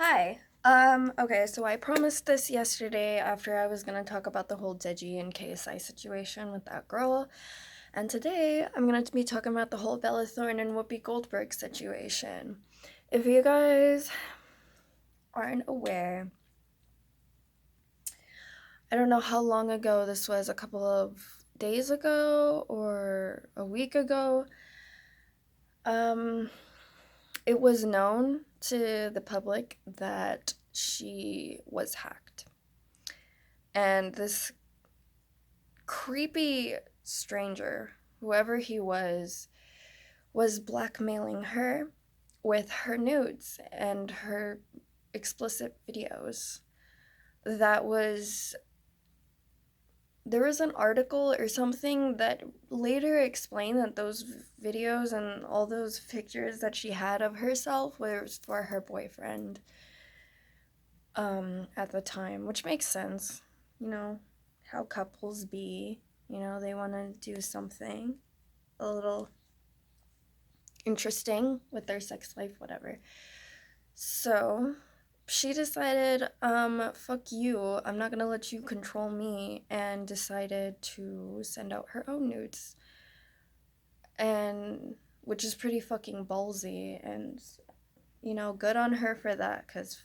Hi. Okay, so I promised this yesterday after I was gonna talk about the whole Deji and KSI situation with that girl. And today I'm gonna be talking about the whole Bella Thorne and Whoopi Goldberg situation. If you guys aren't aware, I don't know how long ago this was, a couple of days ago or a week ago. Um, it was known to the public that she was hacked. And this creepy stranger, whoever he was blackmailing her with her nudes and her explicit videos. That was There was an article or something that later explained that those videos and all those pictures that she had of herself was for her boyfriend at the time, which makes sense. You know, how couples be, they want to do something a little interesting with their sex life, whatever. So she decided, fuck you, I'm not gonna let you control me, and decided to send out her own nudes. And which is pretty fucking ballsy, and good on her for that, because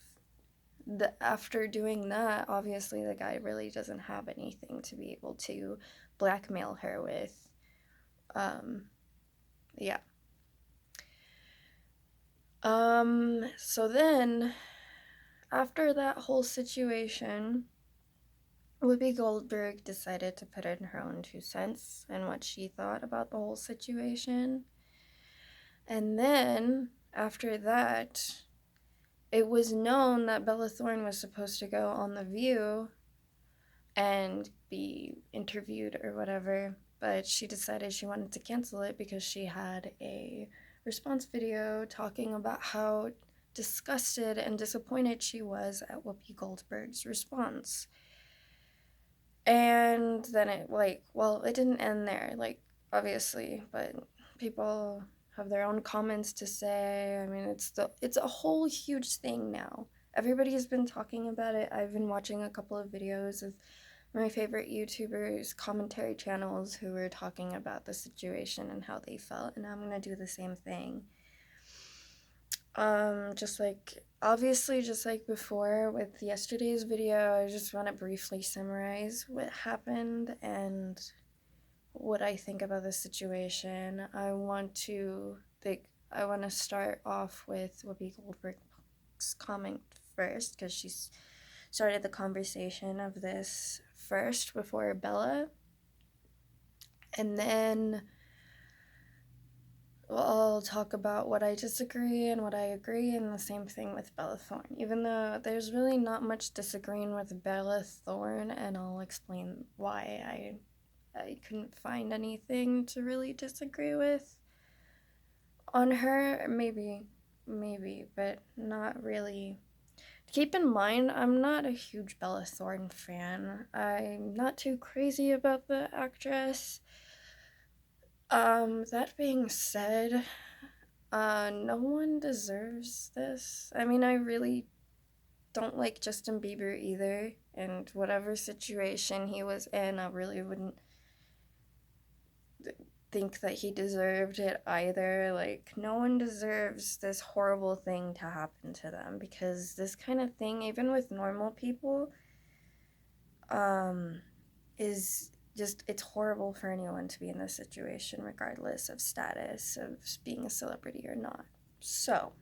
after doing that, obviously the guy really doesn't have anything to be able to blackmail her with. Yeah. So then, after that whole situation, Whoopi Goldberg decided to put in her own 2 cents and what she thought about the whole situation. And then, after that, it was known that Bella Thorne was supposed to go on The View and be interviewed or whatever, but she decided she wanted to cancel it because she had a response video talking about how disgusted and disappointed she was at Whoopi Goldberg's response. And then it didn't end there, obviously, but people have their own comments to say. I mean, it's a whole huge thing now. Everybody has been talking about it. I've been watching a couple of videos of my favorite YouTubers, commentary channels who were talking about the situation and how they felt, and I'm gonna do the same thing. Just like before with yesterday's video, I just want to briefly summarize what happened and what I think about the situation. I want to start off with Whoopi Goldberg's comment first, because she started the conversation of this first before Bella, and then I'll talk about what I disagree and what I agree, and the same thing with Bella Thorne. Even though there's really not much disagreeing with Bella Thorne, and I'll explain why I couldn't find anything to really disagree with on her. Maybe, but not really. Keep in mind, I'm not a huge Bella Thorne fan. I'm not too crazy about the actress. That being said, no one deserves this. I mean, I really don't like Justin Bieber either, and whatever situation he was in, I really wouldn't think that he deserved it either. Like, no one deserves this horrible thing to happen to them, because this kind of thing, even with normal people, is just, it's horrible for anyone to be in this situation, regardless of status, of being a celebrity or not. So,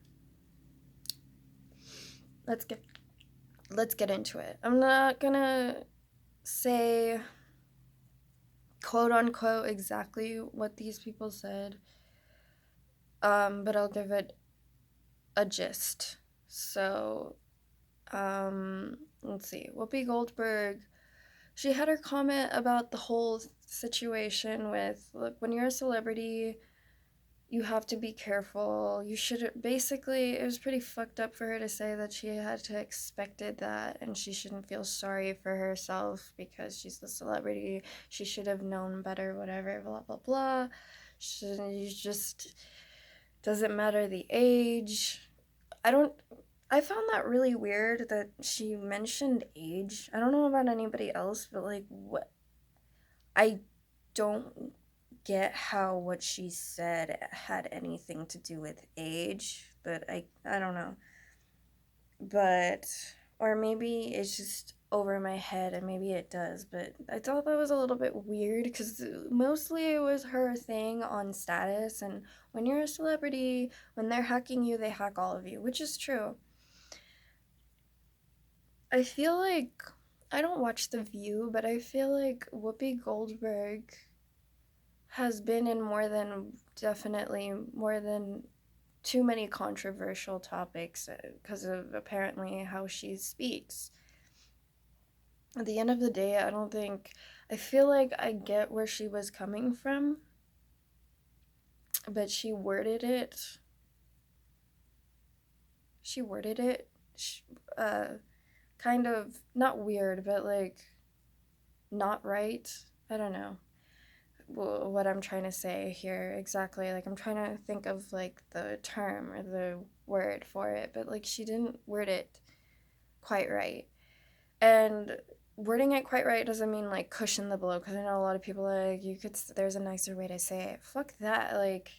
let's get into it. I'm not gonna say quote unquote exactly what these people said, but I'll give it a gist. So, let's see. Whoopi Goldberg, she had her comment about the whole situation with, look, when you're a celebrity, you have to be careful. You should basically, it was pretty fucked up for her to say that she had to expected that, and she shouldn't feel sorry for herself because she's the celebrity. She should have known better, whatever, blah blah blah. You just, doesn't matter the age. I don't I found that really weird that she mentioned age. I don't know about anybody else, but like what I don't get how what she said had anything to do with age, but I don't know. But or maybe it's just over my head and maybe it does, but I thought that was a little bit weird cuz mostly it was her thing on status, and when you're a celebrity, when they're hacking you, they hack all of you, which is true. I feel like I don't watch The View, but I feel like Whoopi Goldberg has been in more than definitely more than too many controversial topics because of apparently how she speaks. At the end of the day, I don't think I feel like I get where she was coming from, but she worded it uh kind of not weird, but like not right. I don't know what I'm trying to say here exactly. Like I'm trying to think of like the term or the word for it, but like she didn't word it quite right. And wording it quite right doesn't mean like cushion the blow, because I know a lot of people like you could there's a nicer way to say it. Fuck that. Like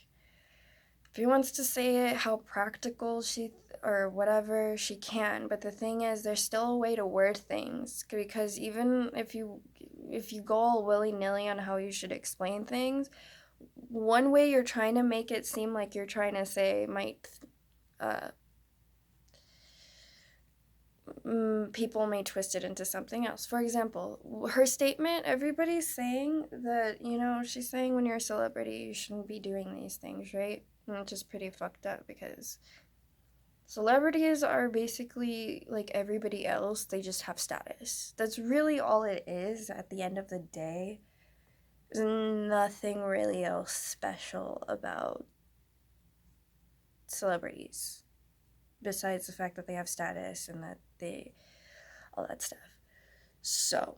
if he wants to say it how practical she or whatever she can, but the thing is there's still a way to word things, because even if you go all willy-nilly on how you should explain things, one way you're trying to make it seem like you're trying to say might uh, people may twist it into something else. For example, her statement, everybody's saying that, she's saying when you're a celebrity, you shouldn't be doing these things, right? Which is pretty fucked up because celebrities are basically like everybody else, they just have status. That's really all it is at the end of the day. There's nothing really else special about celebrities besides the fact that they have status and that they all that stuff. So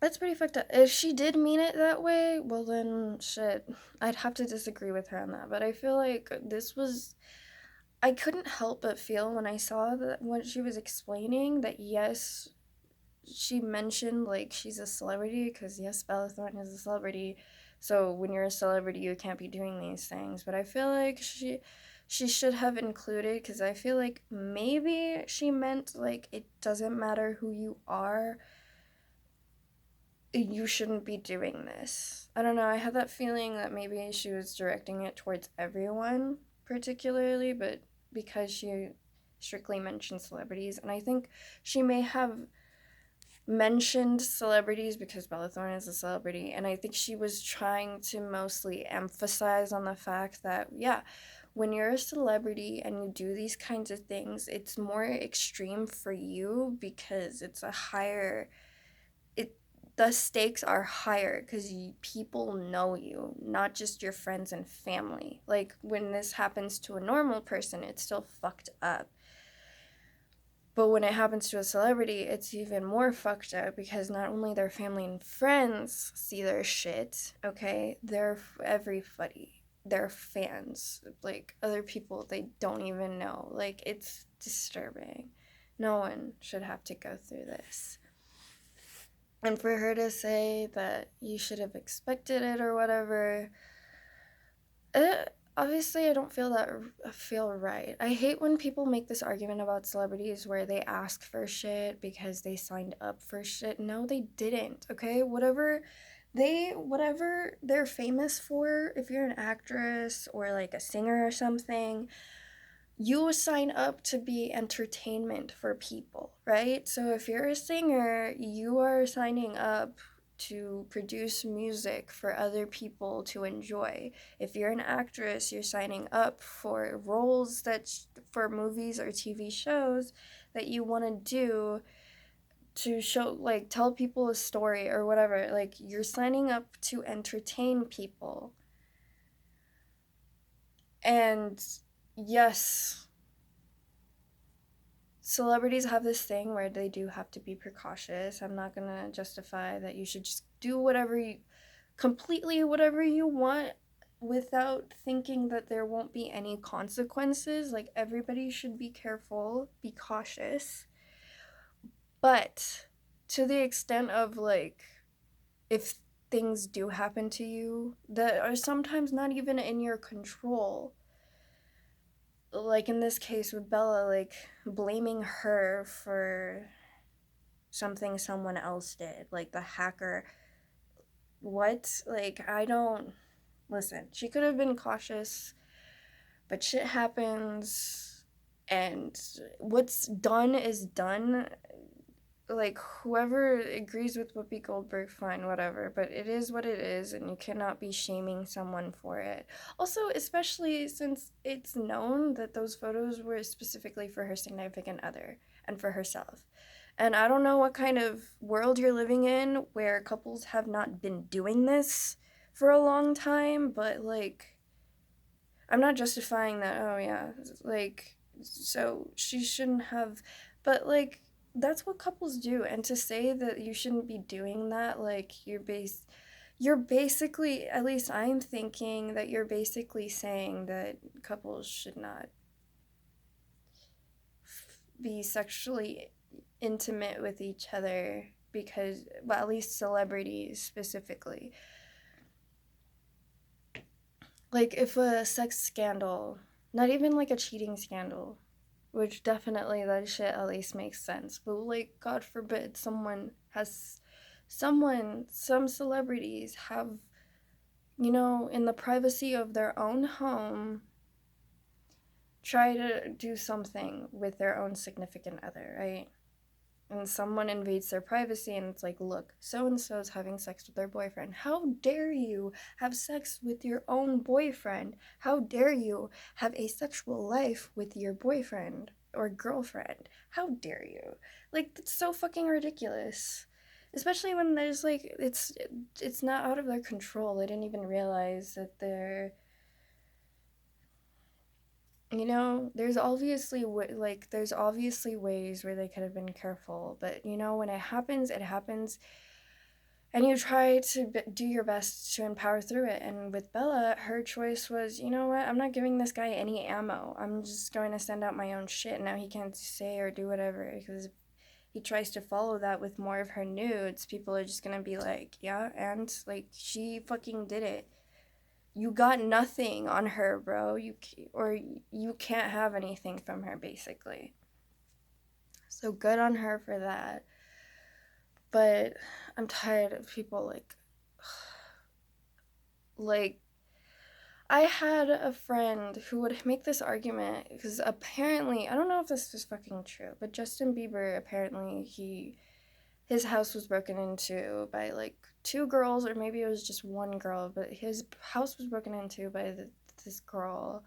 that's pretty fucked up. If she did mean it that way, well then shit. I'd have to disagree with her on that. But I feel like this was I couldn't help but feel when I saw that what she was explaining that yes, she mentioned like she's a celebrity because yes, Bella Thorne is a celebrity. So when you're a celebrity, you can't be doing these things. But I feel like she should have included, because I feel like maybe she meant like it doesn't matter who you are, you shouldn't be doing this. I don't know. I had that feeling that maybe she was directing it towards everyone, particularly, but because she strictly mentioned celebrities, and I think she may have mentioned celebrities because Bella Thorne is a celebrity, and I think she was trying to mostly emphasize on the fact that, yeah, when you're a celebrity and you do these kinds of things, it's more extreme for you because it's a higher it the stakes are higher because people know you, not just your friends and family. Like when this happens to a normal person, it's still fucked up. But when it happens to a celebrity, it's even more fucked up because not only their family and friends see their shit, okay, they're everybody. They're fans, like other people they don't even know. Like it's disturbing. No one should have to go through this. And for her to say that you should have expected it or whatever, obviously I don't feel right. I hate when people make this argument about celebrities where they ask for shit because they signed up for shit. No, they didn't. Okay, whatever they're famous for, if you're an actress or like a singer or something, you sign up to be entertainment for people, right? So if you're a singer, you are signing up to produce music for other people to enjoy. If you're an actress, you're signing up for roles for movies or TV shows that you want to do to show, like, tell people a story or whatever. Like, you're signing up to entertain people. And yes, celebrities have this thing where they do have to be precautious. I'm not going to justify that you should just do completely whatever you want without thinking that there won't be any consequences. Like, everybody should be careful, be cautious. But to the extent of, like, if things do happen to you that are sometimes not even in your control, like in this case with Bella, like blaming her for something someone else did, like the hacker. What? Like, I don't. Listen, she could have been cautious, but shit happens, and what's done is done. Like, whoever agrees with Whoopi Goldberg, fine, whatever, but it is what it is, and you cannot be shaming someone for it. Also, especially since it's known that those photos were specifically for her significant other and for herself. And I don't know what kind of world you're living in where couples have not been doing this for a long time, but like, I'm not justifying that, oh yeah, like, so she shouldn't have, but like, that's what couples do. And to say that you shouldn't be doing that, like, you're basically, at least I'm thinking that you're basically saying that couples should not be sexually intimate with each other because, well, at least celebrities specifically. Like, if a sex scandal, not even like a cheating scandal, which definitely that shit at least makes sense, but like, God forbid some celebrities have, in the privacy of their own home, try to do something with their own significant other, right? And someone invades their privacy and it's like, look, so and so's having sex with their boyfriend. How dare you have sex with your own boyfriend? How dare you have a sexual life with your boyfriend or girlfriend? How dare you? Like, that's so fucking ridiculous. Especially when there's like, it's not out of their control. They didn't even realize that they're, there's obviously ways where they could have been careful, but when it happens, it happens, and you try to do your best to empower through it. And with Bella, her choice was, you know what, I'm not giving this guy any ammo. I'm just going to send out my own shit. Now he can't say or do whatever, because if he tries to follow that with more of her nudes, people are just gonna be like, yeah, and like, she fucking did it. You got nothing on her, bro. You can't have anything from her, basically. So good on her for that. But I'm tired of people like I had a friend who would make this argument because apparently, I don't know if this is fucking true, but Justin Bieber, apparently his house was broken into by like two girls, or maybe it was just one girl, but his house was broken into by this girl,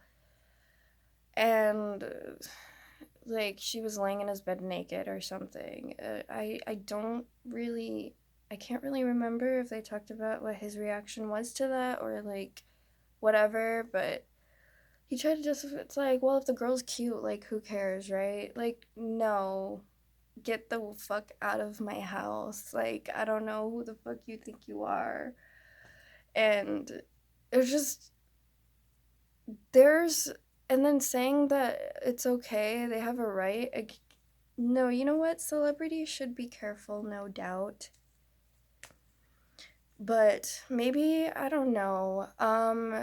and like, she was laying in his bed naked or something. I can't really remember if they talked about what his reaction was to that, or like whatever, but he tried to justify, it's like, well, if the girl's cute, like, who cares, right? Like, no, get the fuck out of my house. Like, I don't know who the fuck you think you are. And it was just, there's, and then saying that it's okay, they have a right. No, you know what? Celebrities should be careful, no doubt. But maybe, I don't know,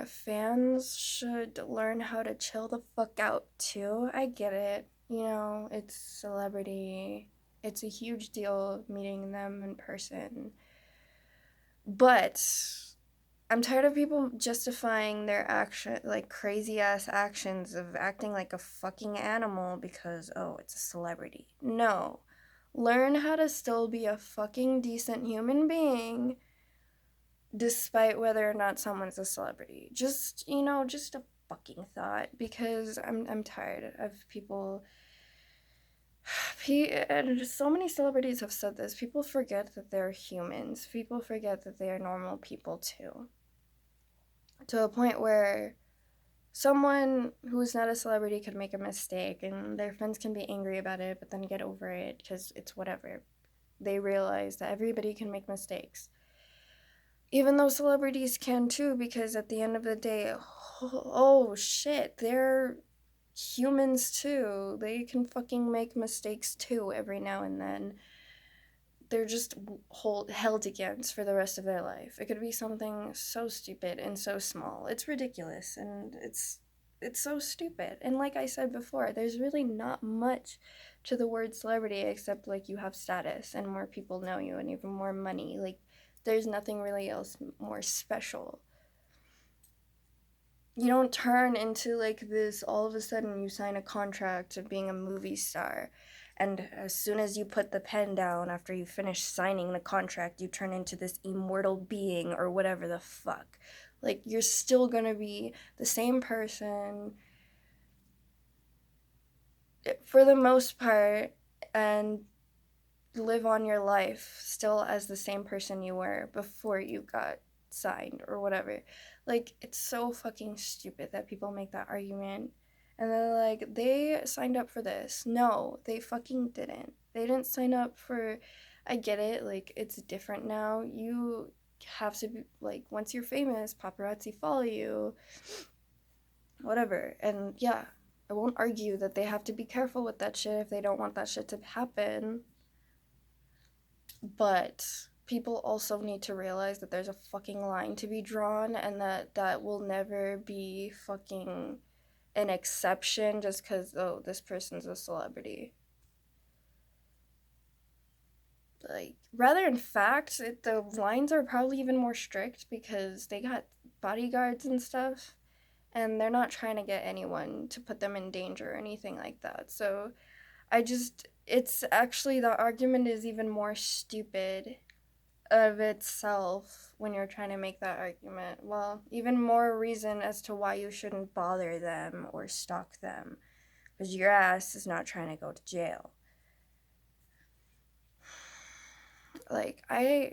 fans should learn how to chill the fuck out too. I get it. It's celebrity. It's a huge deal meeting them in person. But I'm tired of people justifying their action, like crazy ass actions of acting like a fucking animal because, oh, it's a celebrity. No. Learn how to still be a fucking decent human being despite whether or not someone's a celebrity. Just, just a fucking thought, because I'm tired of people. And so many celebrities have said this. People forget that they're humans. People forget that they are normal people too. To a point where someone who's not a celebrity could make a mistake and their friends can be angry about it, but then get over it because it's whatever. They realize that everybody can make mistakes. Even though celebrities can too, because at the end of the day, oh shit, they're humans too. They can fucking make mistakes too every now and then. They're just held against for the rest of their life. It could be something so stupid and so small. It's ridiculous and it's so stupid. And like I said before, there's really not much to the word celebrity except like you have status and more people know you and even more money. Like there's nothing really else more special. You don't turn into like this all of a sudden you sign a contract of being a movie star, and as soon as you put the pen down after you finish signing the contract you turn into this immortal being or whatever the fuck. Like you're still gonna be the same person for the most part and live on your life still as the same person you were before you got signed or whatever. Like, it's so fucking stupid that people make that argument. And they're like, they signed up for this. No, they fucking didn't. They didn't sign up for. I get it, like, it's different now. You have to be, like, once you're famous, paparazzi follow you, whatever. And yeah, I won't argue that they have to be careful with that shit if they don't want that shit to happen. But people also need to realize that there's a fucking line to be drawn and that will never be fucking an exception just because, oh, this person's a celebrity. Like, rather in fact, the lines are probably even more strict because they got bodyguards and stuff, and they're not trying to get anyone to put them in danger or anything like that. So it's actually, the argument is even more stupid of itself when you're trying to make that argument. Well, even more reason as to why you shouldn't bother them or stalk them, because your ass is not trying to go to jail. Like, I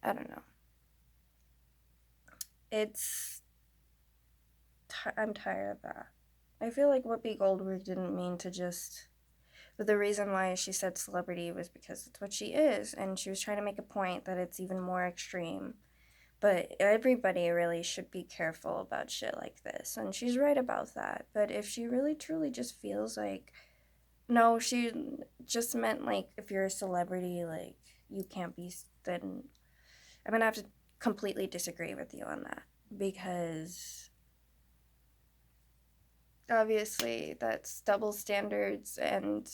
don't know. It's I'm tired of that. I feel like Whoopi Goldberg didn't mean to just, but the reason why she said celebrity was because it's what she is, and she was trying to make a point that it's even more extreme. But everybody really should be careful about shit like this, and she's right about that. But if she really truly just feels like, no, she just meant like if you're a celebrity, like you can't be, then I'm gonna have to completely disagree with you on that, because obviously that's double standards, and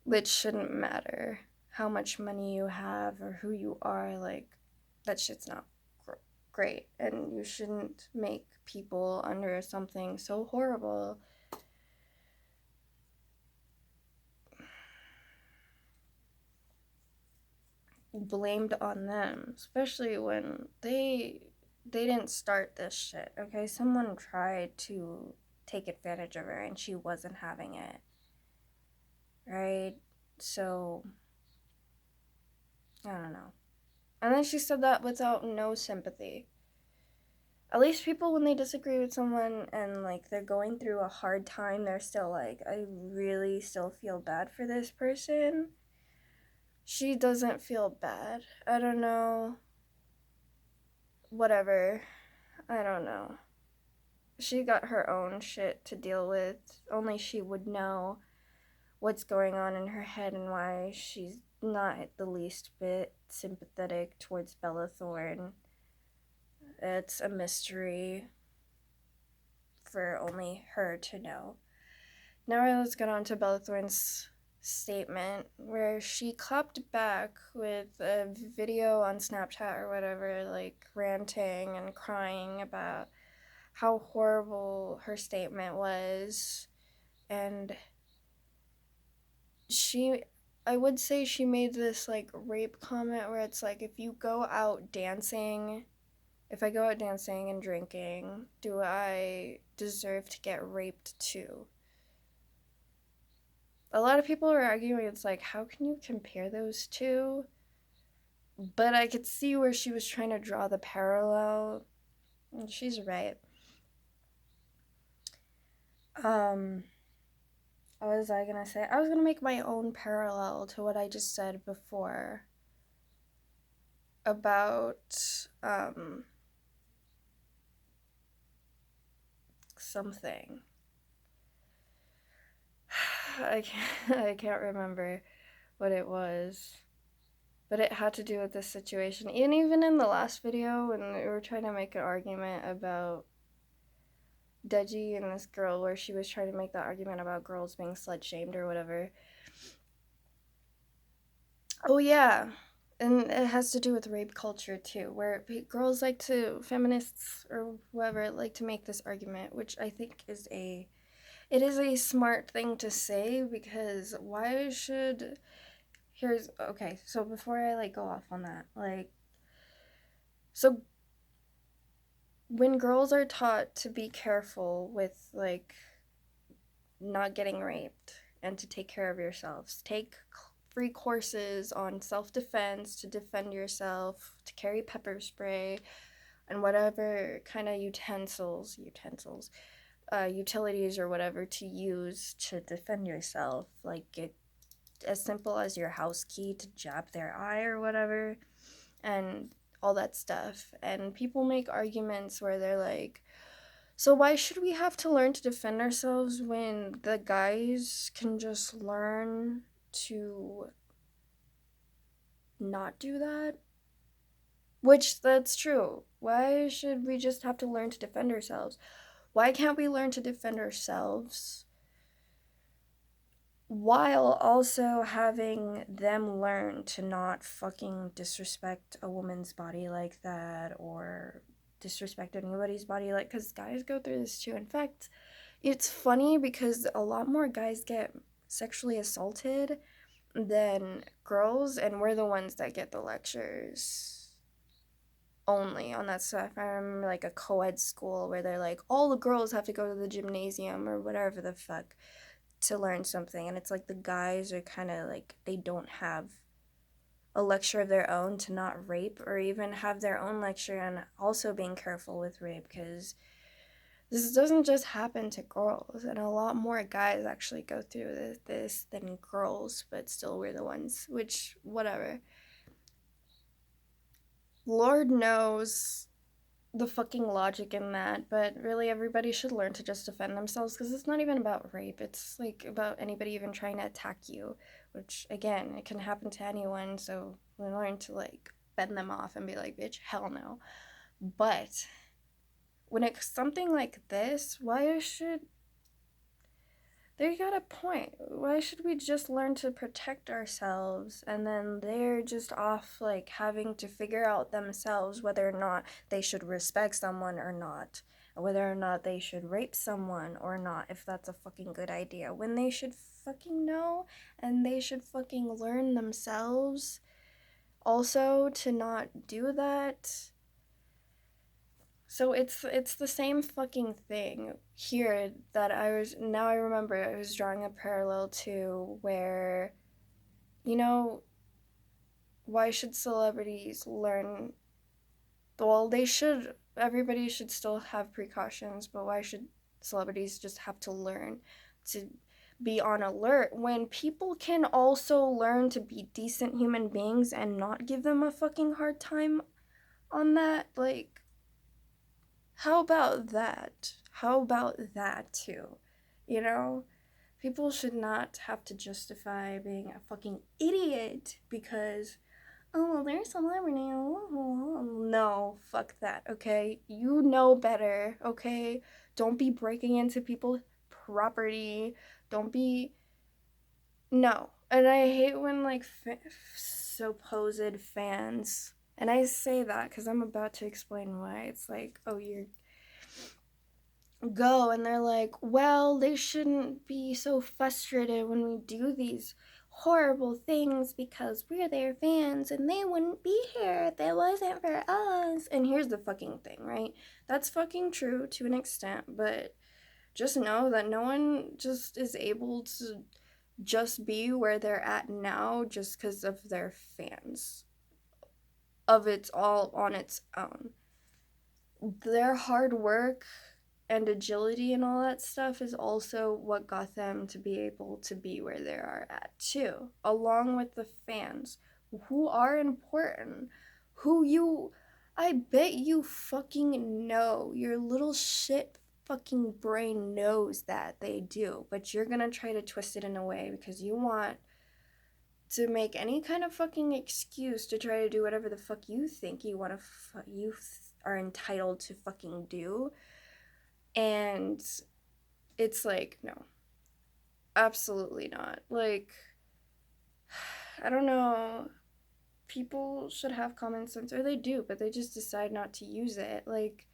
it shouldn't matter how much money you have or who you are. Like, that shit's not great, and you shouldn't make people under something so horrible blamed on them, especially when they didn't start this shit. Okay, someone tried to take advantage of her and she wasn't having it, right? So I don't know. And then she said that without no sympathy. At least people, when they disagree with someone and like they're going through a hard time, they're still like, I really still feel bad for this person. She doesn't feel bad. I don't know. Whatever. I don't know. She got her own shit to deal with. Only she would know what's going on in her head and why she's not the least bit sympathetic towards Bella Thorne. It's a mystery for only her to know. Now let's get on to Bella Thorne's statement, where she clapped back with a video on Snapchat or whatever, like ranting and crying about how horrible her statement was. And I would say she made this like rape comment where it's like, if I go out dancing and drinking, do I deserve to get raped too? A lot of people are arguing it's like, how can you compare those two? But I could see where she was trying to draw the parallel, and she's right. Um, what was I gonna say? I was gonna make my own parallel to what I just said before. about something. I can't remember what it was, but it had to do with this situation. And even in the last video, when we were trying to make an argument about Deji and this girl, where she was trying to make that argument about girls being slut shamed or whatever. Oh yeah, and it has to do with rape culture too, where girls like to, feminists or whoever, like to make this argument, which I think it is a smart thing to say, because why should, here's, okay, so before I like go off on that, like, so when girls are taught to be careful with like not getting raped and to take care of yourselves, take free courses on self-defense, to defend yourself, to carry pepper spray and whatever kind of utilities or whatever to use to defend yourself, like it, as simple as your house key to jab their eye or whatever, and all that stuff. And people make arguments where they're like, so why should we have to learn to defend ourselves when the guys can just learn to not do that? Which, that's true. Why should we just have to learn to defend ourselves? Why can't we learn to defend ourselves while also having them learn to not fucking disrespect a woman's body like that, or disrespect anybody's body, like, because guys go through this too. In fact, it's funny because a lot more guys get sexually assaulted than girls, and we're the ones that get the lectures only on that stuff. I remember like a co-ed school where they're like, all the girls have to go to the gymnasium or whatever the fuck to learn something, and it's like the guys are kind of like, they don't have a lecture of their own to not rape, or even have their own lecture on also being careful with rape, because this doesn't just happen to girls, and a lot more guys actually go through this than girls, but still we're the ones, which, whatever. Lord knows the fucking logic in that, but really everybody should learn to just defend themselves, because it's not even about rape. It's like about anybody even trying to attack you, which again, it can happen to anyone, so we learn to like bend them off and be like, bitch, hell no. But when it's something like this, why should, they got a point. Why should we just learn to protect ourselves, and then they're just off like having to figure out themselves whether or not they should respect someone or not, whether or not they should rape someone or not, if that's a fucking good idea, when they should fucking know, and they should fucking learn themselves also to not do that. So it's the same fucking thing here that I remember I was drawing a parallel to, where, you know, why should celebrities learn, well, everybody should still have precautions, but why should celebrities just have to learn to be on alert when people can also learn to be decent human beings and not give them a fucking hard time on that? Like, how about that? How about that too? You know? People should not have to justify being a fucking idiot because, oh, well, they're a celebrity. No, fuck that, okay? You know better, okay? Don't be breaking into people's property. Don't be. No. And I hate when, like, supposed fans. And I say that because I'm about to explain why. It's like, oh, you're go, and they're like, well, they shouldn't be so frustrated when we do these horrible things because we're their fans and they wouldn't be here if it wasn't for us. And here's the fucking thing, right? That's fucking true to an extent, but just know that no one just is able to just be where they're at now just because of their fans. Of it's all on its own. Their hard work and agility and all that stuff is also what got them to be able to be where they are at too, along with the fans, who are important, I bet you fucking know. Your little shit fucking brain knows that they do, but you're gonna try to twist it in a way because you want to make any kind of fucking excuse to try to do whatever the fuck you think you want to are entitled to fucking do. And it's like, no, absolutely not. Like, I don't know, people should have common sense, or they do, but they just decide not to use it. Like,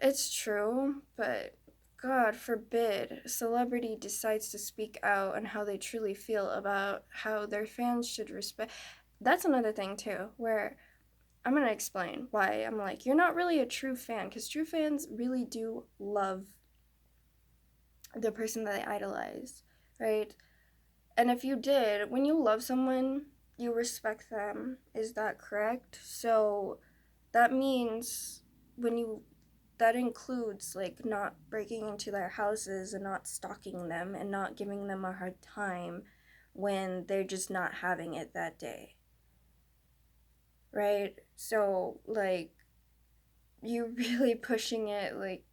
it's true, but God forbid a celebrity decides to speak out on how they truly feel about how their fans should respect. That's another thing too, where I'm gonna explain why I'm like, you're not really a true fan, because true fans really do love the person that they idolize, right? And if you did, when you love someone, you respect them. Is that correct? So that means when you, that includes like not breaking into their houses and not stalking them and not giving them a hard time when they're just not having it that day. Right? So like you really pushing it like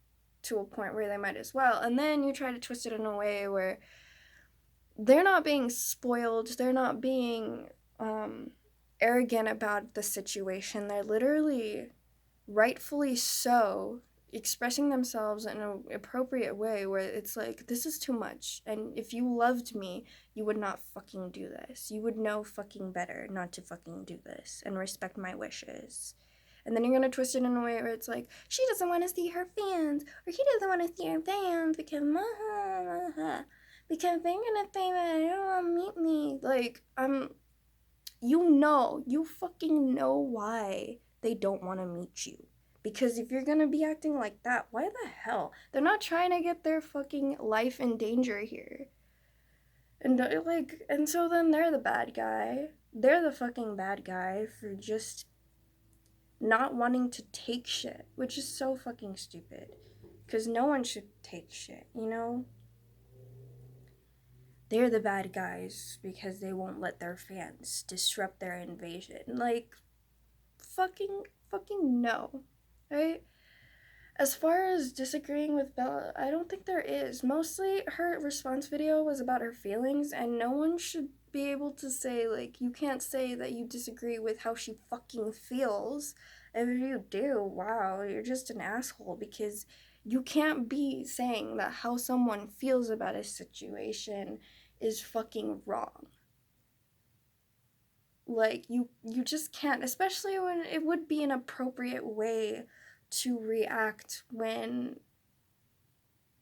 to a point where they might as well. And then you try to twist it in a way where they're not being spoiled, they're not being arrogant about the situation. They're literally, rightfully so, expressing themselves in an appropriate way where it's like, this is too much. And if you loved me, you would not fucking do this. You would know fucking better not to fucking do this and respect my wishes. And then you're gonna twist it in a way where it's like, she doesn't want to see her fans, or he doesn't want to see her fans because because they're gonna say that they don't want to meet me. Like, you fucking know why they don't want to meet you. Because if you're gonna be acting like that, why the hell? They're not trying to get their fucking life in danger here. And so then they're the bad guy. They're the fucking bad guy for just not wanting to take shit, which is so fucking stupid. Because no one should take shit, you know? They're the bad guys because they won't let their fans disrupt their invasion. Like, fucking no. Right? As far as disagreeing with Bella, I don't think there is. Mostly her response video was about her feelings, and no one should be able to say, like, you can't say that you disagree with how she fucking feels. If you do, wow, you're just an asshole, because you can't be saying that how someone feels about a situation is fucking wrong. Like, you just can't, especially when it would be an appropriate way to react when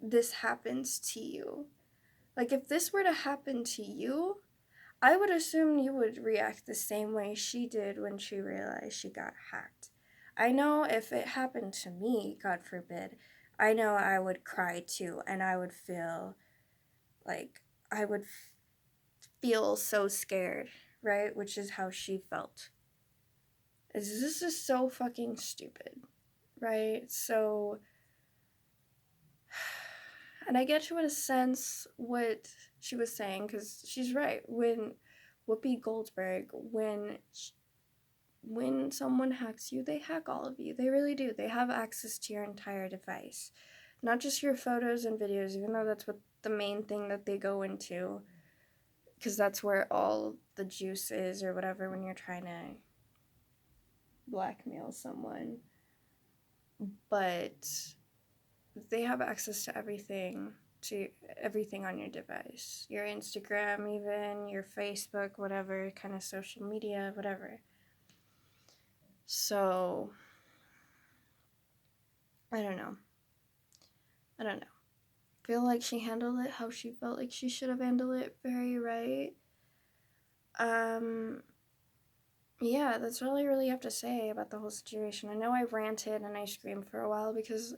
this happens to you. Like, if this were to happen to you, I would assume you would react the same way she did when she realized she got hacked. I know if it happened to me, God forbid, I know I would cry too, and I would feel like I would feel so scared, right? Which is how she felt. This is so fucking stupid, right? So, and I get to in a sense what she was saying, because she's right. When Whoopi Goldberg, when someone hacks you, they hack all of you. They really do. They have access to your entire device, not just your photos and videos, even though that's what the main thing that they go into, because that's where all the juice is or whatever when you're trying to blackmail someone. But they have access to everything on your device, your Instagram, even your Facebook, whatever kind of social media, whatever. So I don't know. Feel like she handled it how she felt like she should have handled it, very right. Yeah, that's all I really have to say about the whole situation. I know I ranted and I screamed for a while because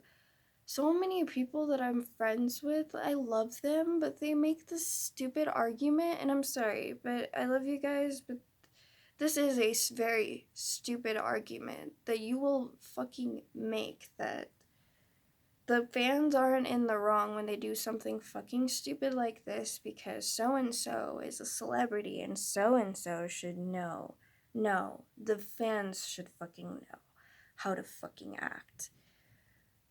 so many people that I'm friends with, I love them, but they make this stupid argument, and I'm sorry, but I love you guys, but this is a very stupid argument that you will fucking make, that the fans aren't in the wrong when they do something fucking stupid like this because so-and-so is a celebrity and so-and-so should know No, the fans should fucking know how to fucking act.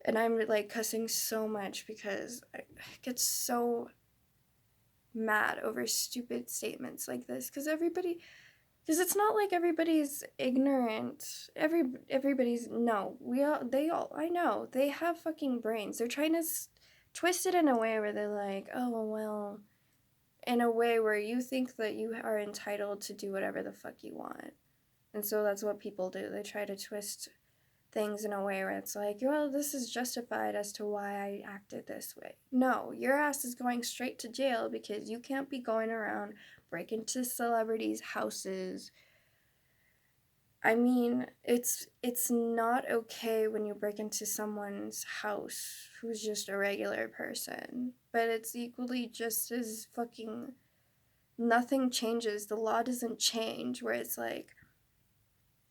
And I'm like cussing so much because I get so mad over stupid statements like this because it's not like everybody's ignorant. Everybody's no. They all I know. They have fucking brains. They're trying to twist it in a way where they're like, "Oh, well, in a way where you think that you are entitled to do whatever the fuck you want." And so that's what people do. They try to twist things in a way where it's like, well, this is justified as to why I acted this way. No, your ass is going straight to jail because you can't be going around breaking into celebrities' houses. I mean, it's not okay when you break into someone's house who's just a regular person, but it's equally just as fucking nothing changes. The law doesn't change where it's like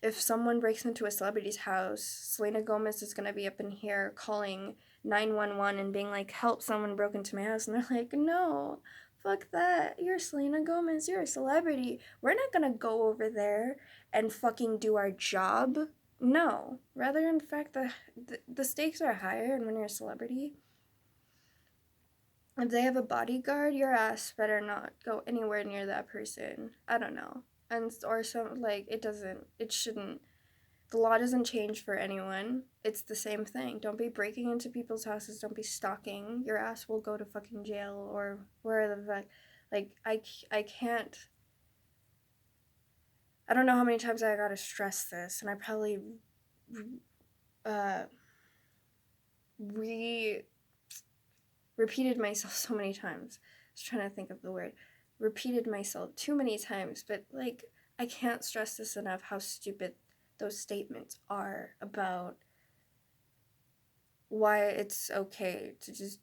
if someone breaks into a celebrity's house, Selena Gomez is going to be up in here calling 911 and being like, help, someone broke into my house. And they're like, no, fuck that. You're Selena Gomez. You're a celebrity. We're not going to go over there and fucking do our job. No. Rather, in fact, the stakes are higher. And when you're a celebrity, if they have a bodyguard, your ass better not go anywhere near that person. I don't know. And, or some, like, it shouldn't. The law doesn't change for anyone. It's the same thing. Don't be breaking into people's houses. Don't be stalking. Your ass will go to fucking jail or where the fuck. Like, I can't. I don't know how many times I gotta stress this, and I probably uh, repeated myself so many times. I was trying to think of the word. Repeated myself too many times, but like, I can't stress this enough how stupid those statements are about why it's okay to just,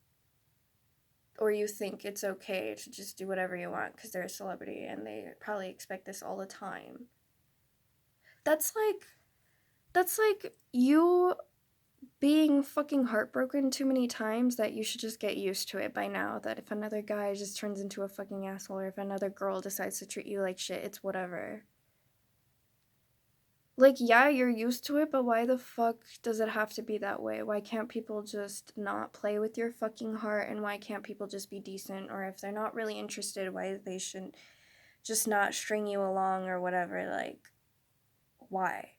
or you think it's okay to just do whatever you want because they're a celebrity and they probably expect this all the time. That's like you being fucking heartbroken too many times that you should just get used to it by now, that if another guy just turns into a fucking asshole or if another girl decides to treat you like shit, it's whatever. Like, yeah, you're used to it, but why the fuck does it have to be that way? Why can't people just not play with your fucking heart? And why can't people just be decent? Or if they're not really interested, why they shouldn't just not string you along or whatever? Like, why?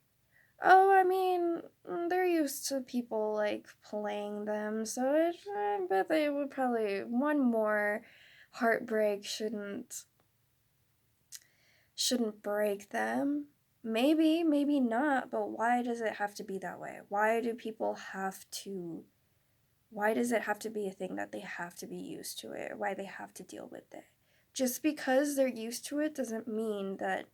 Oh, I mean, they're used to people, like, playing them, so I bet they would probably, one more heartbreak shouldn't break them. Maybe, maybe not, but why does it have to be that way? Why do people have to, why does it have to be a thing that they have to be used to it, or why they have to deal with it? Just because they're used to it doesn't mean that